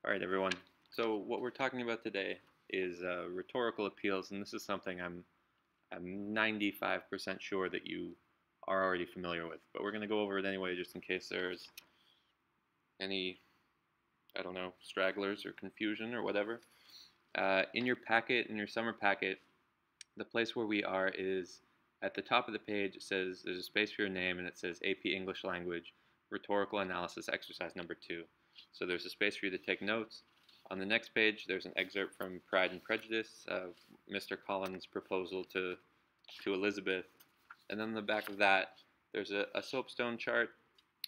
All right, everyone. So what we're talking about today is rhetorical appeals, and this is something I'm 95% sure that you are already familiar with. But we're going to go over it anyway, just in case there's any, I don't know, stragglers or confusion or whatever. In your packet, in your summer packet, the place where we are is at the top of the page. It says there's a space for your name, and it says AP English Language Rhetorical Analysis Exercise number 2. So there's a space for you to take notes. On the next page, there's an excerpt from Pride and Prejudice, Mr. Collins' proposal to Elizabeth. And then on the back of that, there's a soapstone chart,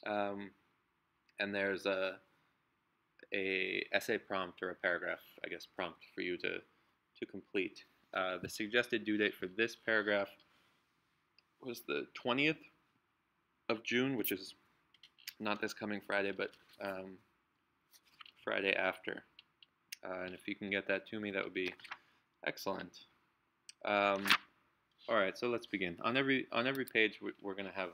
and there's a essay prompt or a paragraph, I guess, prompt for you to complete. The suggested due date for this paragraph was the 20th of June, which is not this coming Friday, but Friday after. And if you can get that to me, that would be excellent. All right, so let's begin. On every page, we're going to have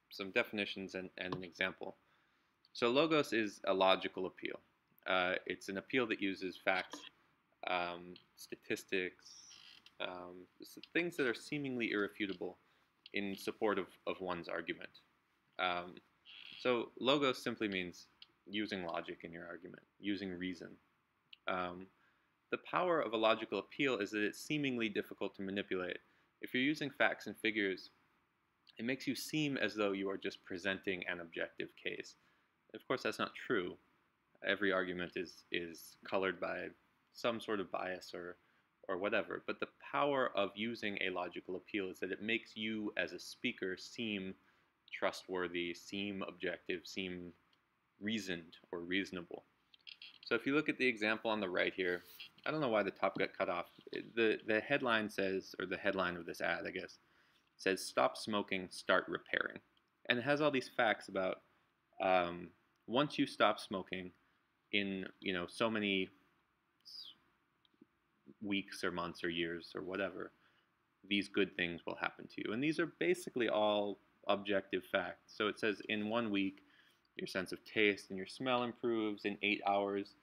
some definitions and an example. So logos is a logical appeal. It's an appeal that uses facts, statistics, things that are seemingly irrefutable in support of one's argument. So logos simply means using logic in your argument, using reason. The power of a logical appeal is that it's seemingly difficult to manipulate. If you're using facts and figures, it makes you seem as though you are just presenting an objective case. Of course, that's not true. Every argument is colored by some sort of bias or whatever. But the power of using a logical appeal is that it makes you as a speaker seem trustworthy, seem objective, seem reasoned or reasonable. So if you look at the example on the right here, I don't know why the top got cut off. The headline says, or the headline of this ad, I guess, says, "Stop smoking, start repairing." And it has all these facts about once you stop smoking in, so many weeks or months or years or whatever, these good things will happen to you. And these are basically all objective facts. So it says in 1 week, your sense of taste and your smell improves. In 8 hours,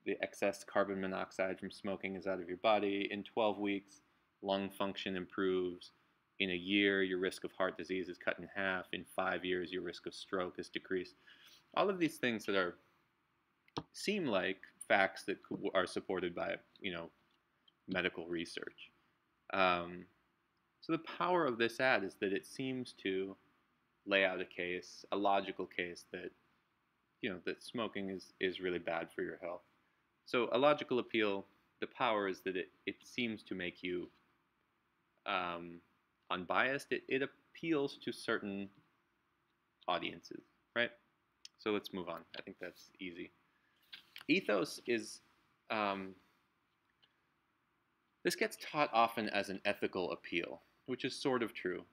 the excess carbon monoxide from smoking is out of your body. In 12 weeks, lung function improves. In a year, your risk of heart disease is cut in half. In 5 years, your risk of stroke is decreased. All of these things that seem like facts that are supported by, medical research. So the power of this ad is that it seems to lay out a case, a logical case that, that smoking is really bad for your health. So a logical appeal, the power is that it seems to make you unbiased. It appeals to certain audiences, right? So let's move on. I think that's easy. Ethos is, this gets taught often as an ethical appeal, which is sort of true.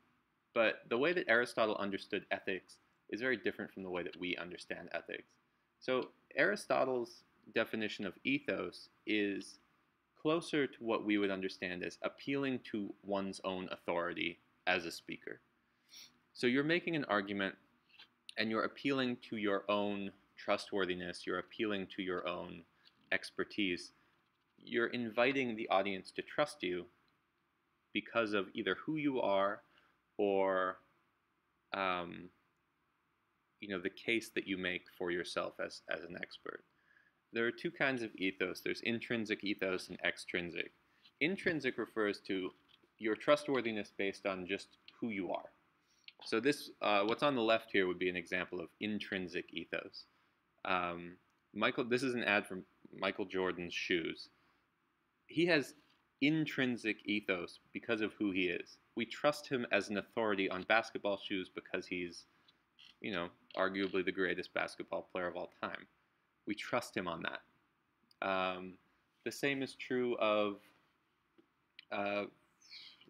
But the way that Aristotle understood ethics is very different from the way that we understand ethics. So Aristotle's definition of ethos is closer to what we would understand as appealing to one's own authority as a speaker. So you're making an argument and you're appealing to your own trustworthiness, you're appealing to your own expertise. You're inviting the audience to trust you because of either who you are or the case that you make for yourself as an expert. There are two kinds of ethos. There's intrinsic ethos and extrinsic. Intrinsic refers to your trustworthiness based on just who you are. So this, what's on the left here would be an example of intrinsic ethos. This is an ad from Michael Jordan's shoes. He has intrinsic ethos because of who he is. We trust him as an authority on basketball shoes because he's, arguably the greatest basketball player of all time. We trust him on that. The same is true of,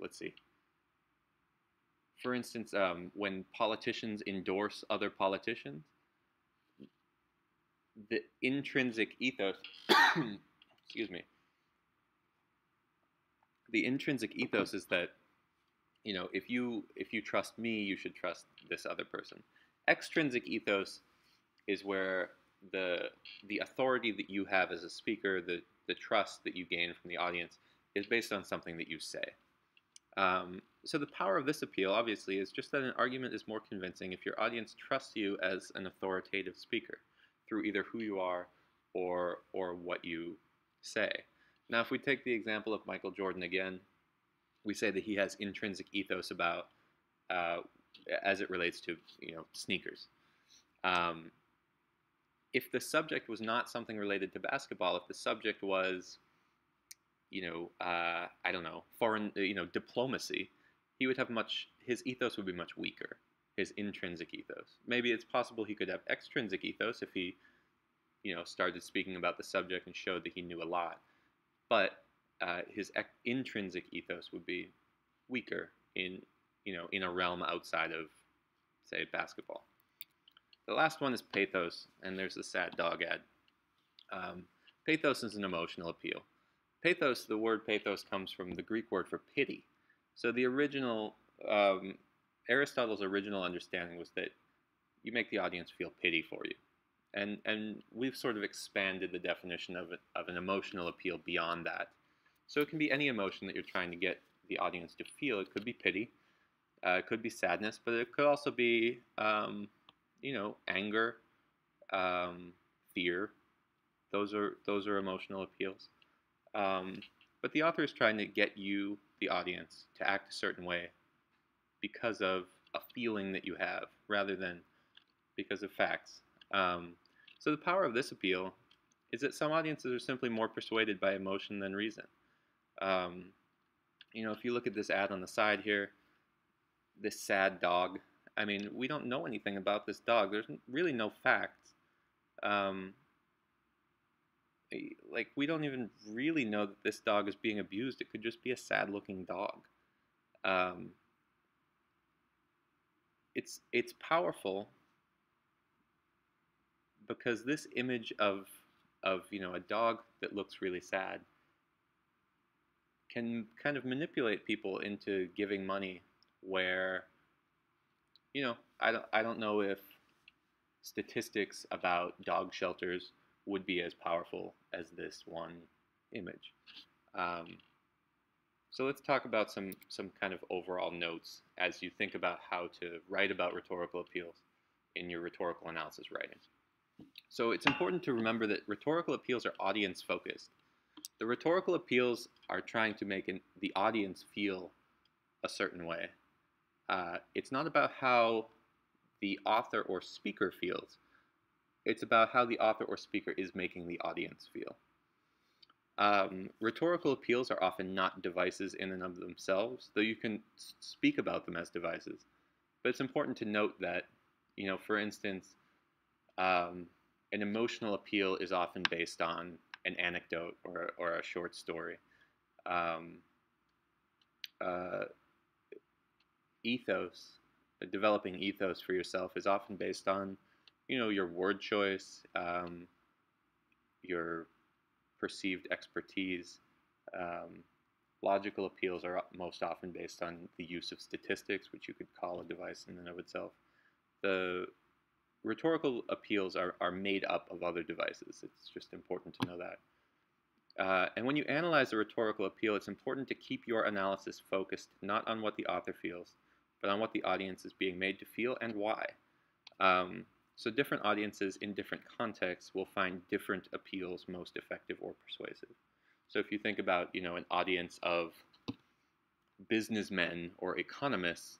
let's see. For instance, when politicians endorse other politicians, the intrinsic ethos, excuse me, the intrinsic ethos is that, if you trust me, you should trust this other person. Extrinsic ethos is where the authority that you have as a speaker, the trust that you gain from the audience, is based on something that you say. So the power of this appeal, obviously, is just that an argument is more convincing if your audience trusts you as an authoritative speaker through either who you are or what you say. Now, if we take the example of Michael Jordan again, we say that he has intrinsic ethos about uh, as it relates to sneakers. Um, if the subject was not something related to basketball, if the subject was I don't know, foreign, diplomacy, he would have his ethos would be much weaker, his intrinsic ethos. Maybe it's possible he could have extrinsic ethos if he, started speaking about the subject and showed that he knew a lot. But his intrinsic ethos would be weaker in a realm outside of, say, basketball. The last one is pathos, and there's the sad dog ad. Pathos is an emotional appeal. Pathos, the word pathos comes from the Greek word for pity. So the original, Aristotle's original understanding was that you make the audience feel pity for you. And we've sort of expanded the definition of an emotional appeal beyond that. So it can be any emotion that you're trying to get the audience to feel. It could be pity, it could be sadness, but it could also be, anger, fear. Those are emotional appeals. But the author is trying to get you, the audience, to act a certain way because of a feeling that you have, rather than because of facts. So the power of this appeal is that some audiences are simply more persuaded by emotion than reason. If you look at this ad on the side here, this sad dog, I mean, we don't know anything about this dog. There's really no facts. Like, we don't even really know that this dog is being abused. It could just be a sad-looking dog. It's powerful because this image of a dog that looks really sad can kind of manipulate people into giving money where, I don't know if statistics about dog shelters would be as powerful as this one image. So let's talk about some kind of overall notes as you think about how to write about rhetorical appeals in your rhetorical analysis writing. So it's important to remember that rhetorical appeals are audience-focused. The rhetorical appeals are trying to make the audience feel a certain way. It's not about how the author or speaker feels. It's about how the author or speaker is making the audience feel. Rhetorical appeals are often not devices in and of themselves, though you can speak about them as devices. But it's important to note that, for instance, an emotional appeal is often based on an anecdote or a short story. Ethos, developing ethos for yourself is often based on, your word choice, your perceived expertise. Logical appeals are most often based on the use of statistics, which you could call a device in and of itself. The rhetorical appeals are made up of other devices. It's just important to know that. And when you analyze a rhetorical appeal, it's important to keep your analysis focused not on what the author feels, but on what the audience is being made to feel and why. So different audiences in different contexts will find different appeals most effective or persuasive. So if you think about, an audience of businessmen or economists,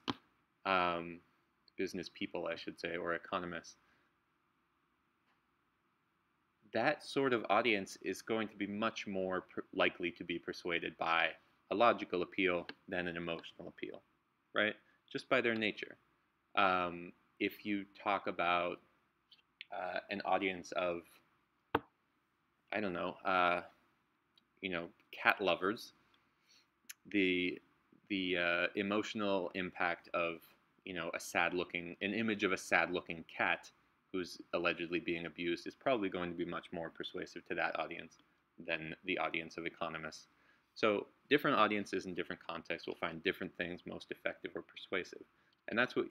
business people, I should say, or economists, that sort of audience is going to be much more likely to be persuaded by a logical appeal than an emotional appeal, right? Just by their nature. If you talk about an audience of, I don't know, cat lovers, the emotional impact of, an image of a sad-looking cat who's allegedly being abused is probably going to be much more persuasive to that audience than the audience of economists. So different audiences in different contexts will find different things most effective or persuasive. And that's what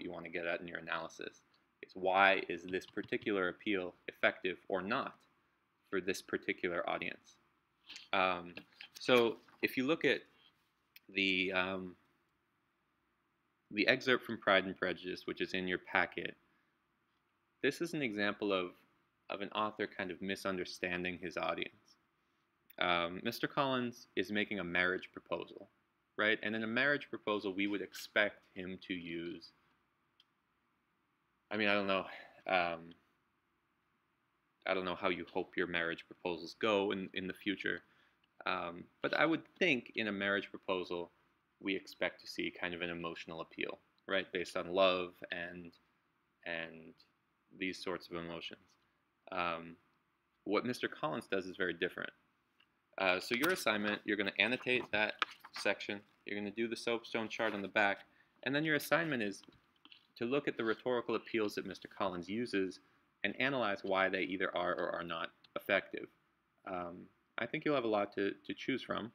you want to get at in your analysis, is why is this particular appeal effective or not for this particular audience. So if you look at the excerpt from Pride and Prejudice, which is in your packet, this is an example of an author kind of misunderstanding his audience. Mr. Collins is making a marriage proposal, right? And in a marriage proposal, we would expect him to use, I mean, I don't know how you hope your marriage proposals go in the future, but I would think in a marriage proposal, we expect to see kind of an emotional appeal, right, based on love and these sorts of emotions. What Mr. Collins does is very different. So your assignment, you're going to annotate that section, you're going to do the soapstone chart on the back, and then your assignment is to look at the rhetorical appeals that Mr. Collins uses and analyze why they either are or are not effective. I think you'll have a lot to choose from.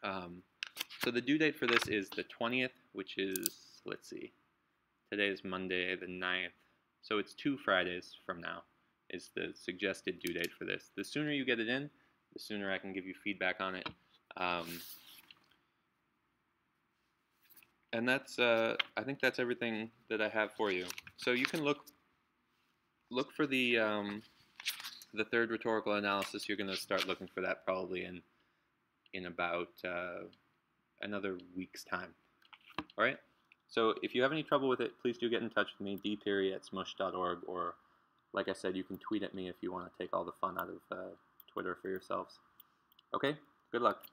So the due date for this is the 20th, which is, let's see, today is Monday the 9th, so it's 2 Fridays from now is the suggested due date for this. The sooner you get it in, the sooner I can give you feedback on it. And that's, I think that's everything that I have for you. So you can look for the third rhetorical analysis. You're going to start looking for that probably in about another week's time. All right? So if you have any trouble with it, please do get in touch with me, dpeary@smush.org, or like I said, you can tweet at me if you want to take all the fun out of Twitter for yourselves. Okay? Good luck.